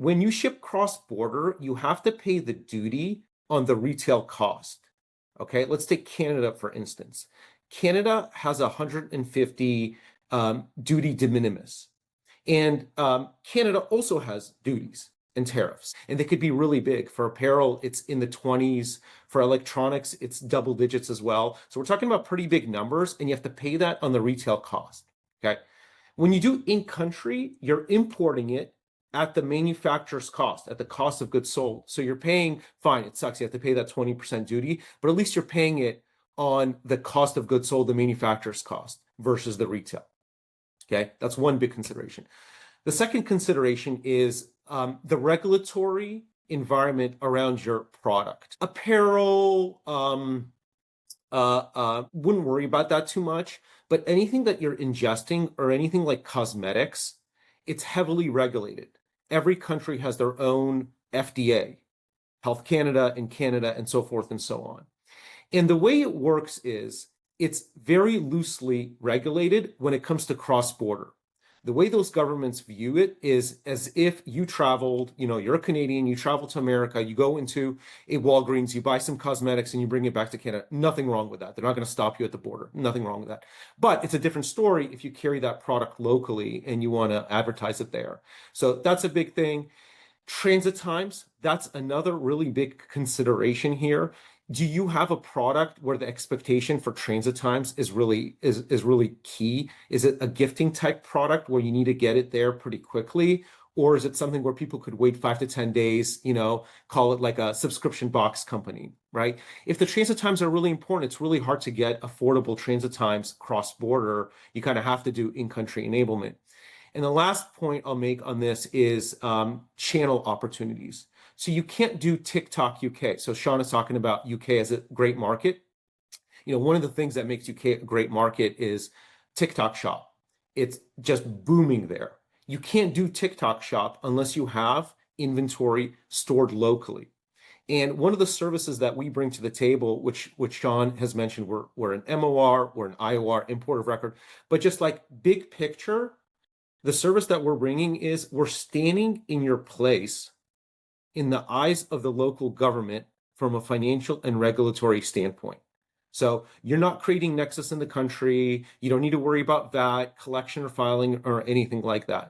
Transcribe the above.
When you ship cross-border, you have to pay the duty on the retail cost. Okay, let's take Canada, for instance. Canada has 150 duty de minimis. And Canada also has duties and tariffs, and they could be really big. For apparel, it's in the 20s. For electronics, it's double digits as well. So we're talking about pretty big numbers, and you have to pay that on the retail cost. Okay. When you do in country, you're importing it at the manufacturer's cost, at the cost of goods sold. So you're paying, fine, it sucks. You have to pay that 20% duty, but at least you're paying it on the cost of goods sold, the manufacturer's cost versus the retail. Okay, that's one big consideration. The second consideration is the regulatory environment around your product. Apparel, wouldn't worry about that too much, but anything that you're ingesting or anything like cosmetics, it's heavily regulated. Every country has their own FDA, Health Canada and so forth and so on. And the way it works is it's very loosely regulated when it comes to cross-border. The way those governments view it is as if you traveled, you're a Canadian, you travel to America, you go into a Walgreens, you buy some cosmetics and you bring it back to Canada. Nothing wrong with that. They're not going to stop you at the border. Nothing wrong with that. But it's a different story if you carry that product locally and you want to advertise it there. So that's a big thing. Transit times, that's another really big consideration here. Do you have a product where the expectation for transit times is really key? Is it a gifting type product where you need to get it there pretty quickly? Or is it something where people could wait 5 to 10 days, call it like a subscription box company, right? If the transit times are really important, it's really hard to get affordable transit times cross-border. You kind of have to do in-country enablement. And the last point I'll make on this is channel opportunities. So you can't do TikTok UK. So Sean is talking about UK as a great market. One of the things that makes UK a great market is TikTok Shop. It's just booming there. You can't do TikTok Shop unless you have inventory stored locally. And one of the services that we bring to the table, which Sean has mentioned, we're an MOR, we're an IOR, import of record, but just like big picture, the service that we're bringing is we're standing in your place in the eyes of the local government from a financial and regulatory standpoint. So you're not creating nexus in the country. You don't need to worry about that, collection or filing or anything like that.